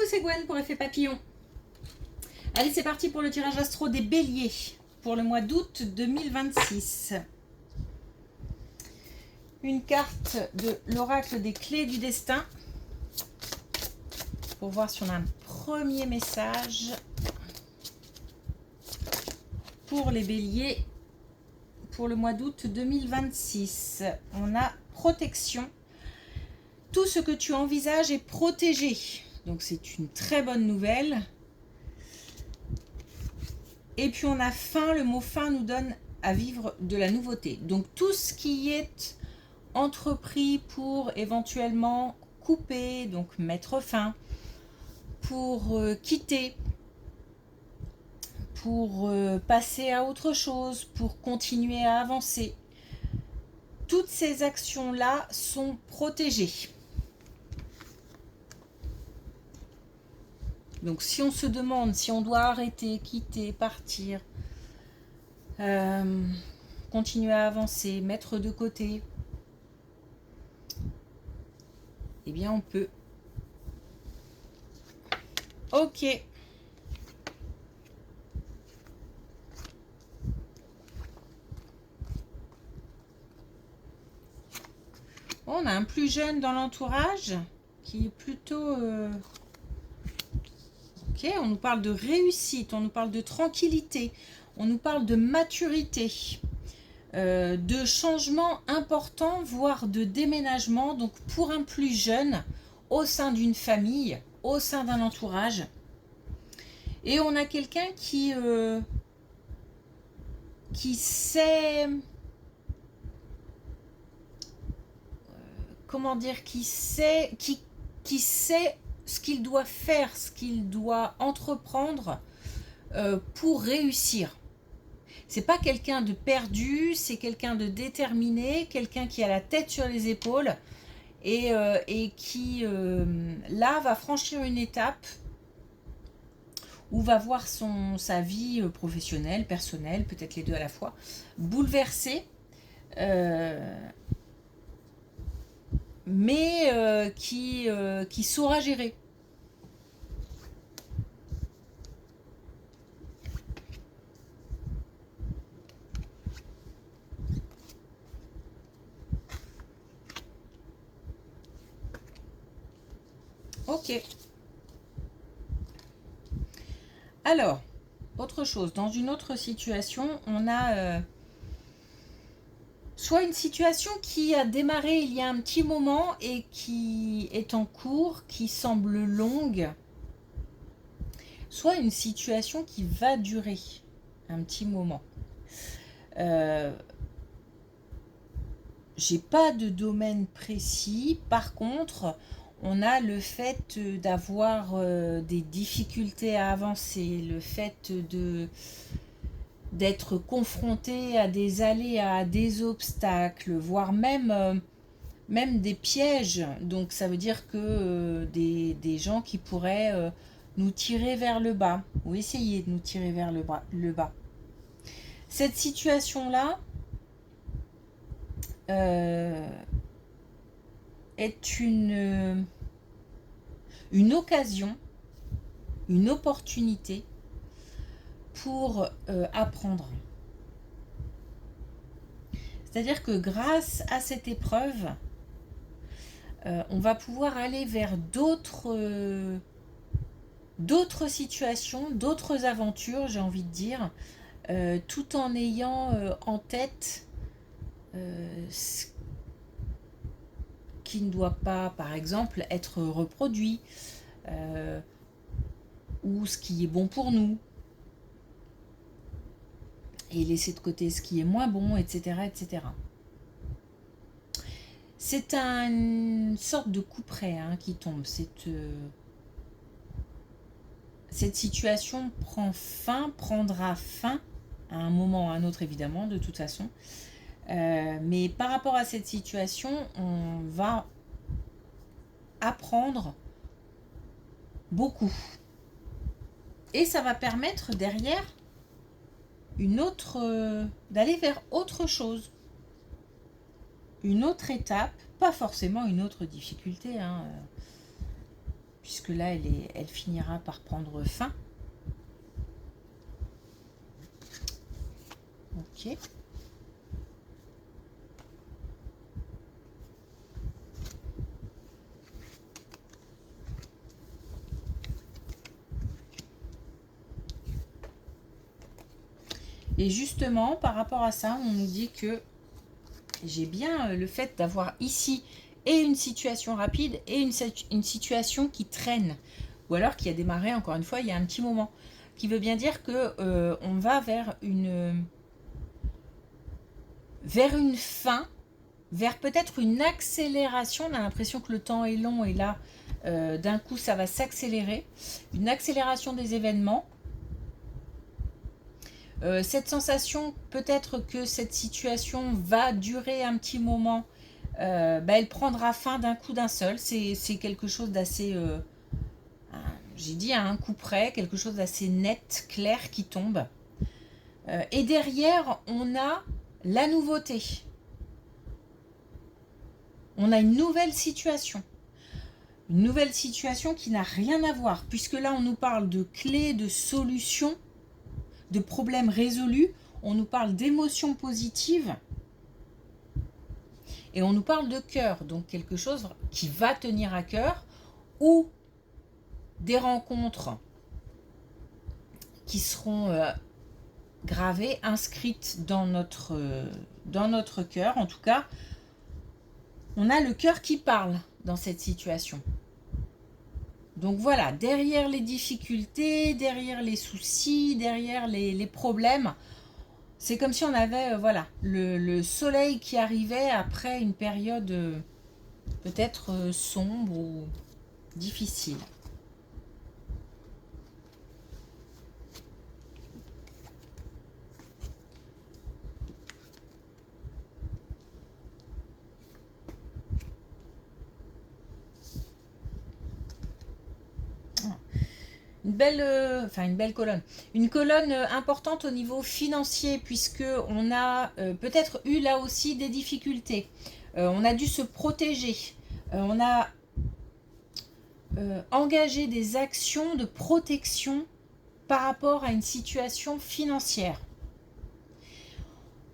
c'est Gwen pour Effet Papillon. Allez, c'est parti pour le tirage astro des béliers pour le mois d'août 2026. Une carte de l'oracle des clés du destin pour voir si on a un premier message pour les béliers pour le mois d'août 2026. On a protection. Tout ce que tu envisages est protégé. Donc c'est une très bonne nouvelle. Et puis on a fin. Le mot fin nous donne à vivre de la nouveauté. Donc tout ce qui est entrepris pour éventuellement couper, donc mettre fin, pour quitter, pour passer à autre chose, pour continuer à avancer. Toutes ces actions-là sont protégées. Donc si on se demande si on doit arrêter, quitter, partir, continuer à avancer, mettre de côté, eh bien on peut. Ok. On a un plus jeune dans l'entourage qui est plutôt... Ok, on nous parle de réussite, on nous parle de tranquillité, on nous parle de maturité, de changements importants, voire de déménagement. Donc pour un plus jeune, au sein d'une famille, au sein d'un entourage. Et on a quelqu'un qui sait... comment dire, qui sait ce qu'il doit faire, ce qu'il doit entreprendre pour réussir. C'est pas quelqu'un de perdu, c'est quelqu'un de déterminé, quelqu'un qui a la tête sur les épaules et qui là va franchir une étape où va voir sa vie professionnelle, personnelle, peut-être les deux à la fois, bouleversée. Mais qui saura gérer. Ok. Alors, autre chose, dans une autre situation, on a... soit une situation qui a démarré il y a un petit moment et qui est en cours, qui semble longue, soit une situation qui va durer un petit moment. J'ai pas de domaine précis, par contre, on a le fait d'avoir des difficultés à avancer, le fait d'être confronté à des aléas, à des obstacles, voire même des pièges. Donc ça veut dire que des gens qui pourraient nous tirer vers le bas, ou essayer de nous tirer vers le bas. Cette situation-là est une occasion, une opportunité pour apprendre. C'est-à-dire que grâce à cette épreuve, on va pouvoir aller vers d'autres situations, d'autres aventures, j'ai envie de dire, tout en ayant en tête ce qui ne doit pas, par exemple, être reproduit, ou ce qui est bon pour nous, et laisser de côté ce qui est moins bon, etc. etc. C'est une sorte de couperet qui tombe. Cette situation prendra fin à un moment ou à un autre, évidemment, de toute façon. Mais par rapport à cette situation, on va apprendre beaucoup. Et ça va permettre derrière d'aller vers autre chose. Une autre étape, pas forcément une autre difficulté. puisque là, elle finira par prendre fin. Ok. Et justement, par rapport à ça, on nous dit que j'ai bien le fait d'avoir ici et une situation rapide et une situation qui traîne, ou alors qui a démarré, encore une fois, il y a un petit moment, qui veut bien dire que on va vers une fin, vers peut-être une accélération. On a l'impression que le temps est long et là, d'un coup, ça va s'accélérer. Une accélération des événements. Cette sensation, peut-être que cette situation va durer un petit moment, elle prendra fin d'un coup d'un seul. C'est quelque chose d'assez, j'ai dit à un coup près, quelque chose d'assez net, clair qui tombe. Et derrière, on a la nouveauté. On a une nouvelle situation. Une nouvelle situation qui n'a rien à voir, puisque là, on nous parle de clés, de solutions, de problèmes résolus. On nous parle d'émotions positives. Et on nous parle de cœur, donc quelque chose qui va tenir à cœur, ou des rencontres qui seront gravées, inscrites dans notre cœur. En tout cas, on a le cœur qui parle dans cette situation. Donc voilà, derrière les difficultés, derrière les soucis, derrière les problèmes, c'est comme si on avait voilà, le soleil qui arrivait après une période peut-être sombre ou difficile. Une belle colonne. Une colonne importante au niveau financier, puisque on a peut-être eu là aussi des difficultés. On a dû se protéger. On a engagé des actions de protection par rapport à une situation financière.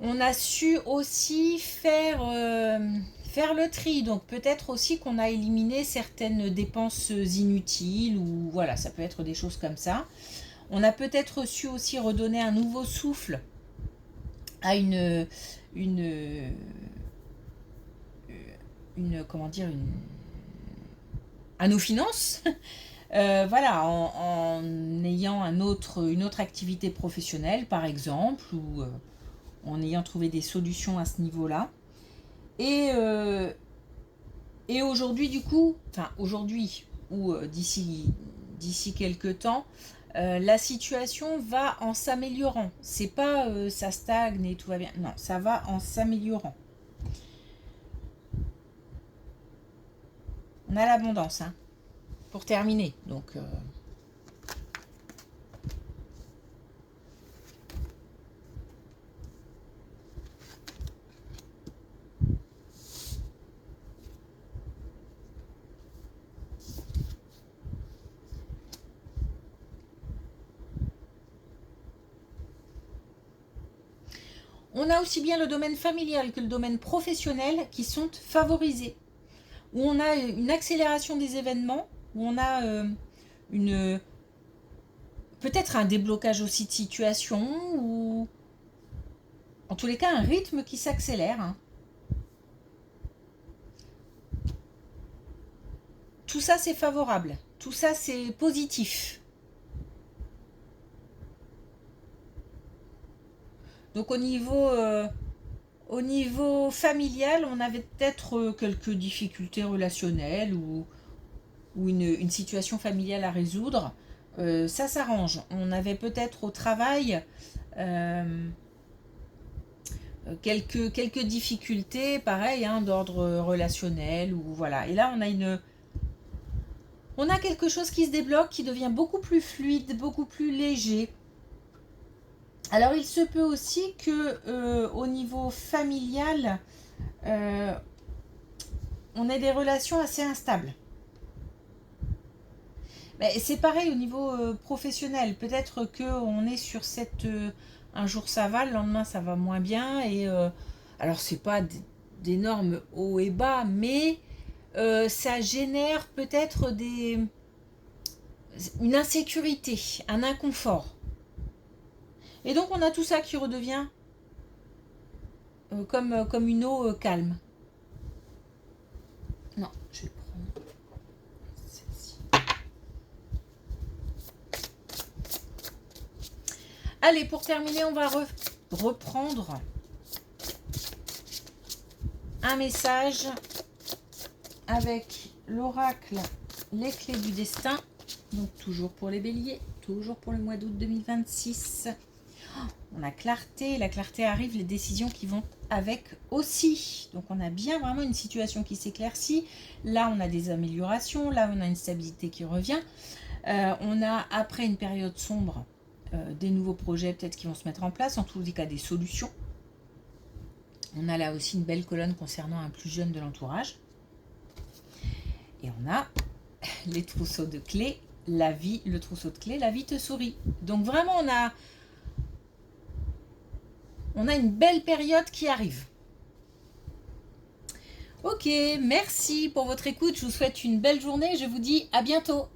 On a su aussi faire le tri, donc peut-être aussi qu'on a éliminé certaines dépenses inutiles, ou voilà, ça peut être des choses comme ça. On a peut-être su aussi redonner un nouveau souffle à à nos finances. Voilà, en ayant une autre activité professionnelle, par exemple, ou en ayant trouvé des solutions à ce niveau-là. Et aujourd'hui, du coup, enfin aujourd'hui ou d'ici quelques temps, la situation va en s'améliorant. C'est pas ça stagne et tout va bien. Non, ça va en s'améliorant. On a l'abondance, hein, pour terminer. Donc, on a aussi bien le domaine familial que le domaine professionnel qui sont favorisés, où on a une accélération des événements, où on a peut-être un déblocage aussi de situation, ou en tous les cas un rythme qui s'accélère, hein. Tout ça c'est favorable, tout ça c'est positif. Donc au niveau familial, on avait peut-être quelques difficultés relationnelles, ou une situation familiale à résoudre. Ça s'arrange. On avait peut-être au travail quelques difficultés, pareil, hein, d'ordre relationnel, ou voilà. Et là, on a quelque chose qui se débloque, qui devient beaucoup plus fluide, beaucoup plus léger. Alors, il se peut aussi que au niveau familial, on ait des relations assez instables. Mais c'est pareil au niveau professionnel. Peut-être qu'on est sur cette... un jour ça va, le lendemain ça va moins bien. Et alors c'est pas d'énormes hauts et bas, mais ça génère peut-être une insécurité, un inconfort. Et donc on a tout ça qui redevient comme une eau calme. Non, je vais prendre celle-ci. Allez, pour terminer, on va reprendre un message avec l'oracle Les Clés du Destin. Donc toujours pour les béliers, toujours pour le mois d'août 2026. On a clarté, la clarté arrive, les décisions qui vont avec aussi. Donc on a bien vraiment une situation qui s'éclaircit. Là on a des améliorations, là on a une stabilité qui revient. On a après une période sombre, des nouveaux projets peut-être qui vont se mettre en place, en tous les cas des solutions. On a là aussi une belle colonne concernant un plus jeune de l'entourage. Et on a les trousseaux de clés, la vie, le trousseau de clés, la vie te sourit. Donc vraiment on a une belle période qui arrive. Ok, merci pour votre écoute. Je vous souhaite une belle journée. Je vous dis à bientôt.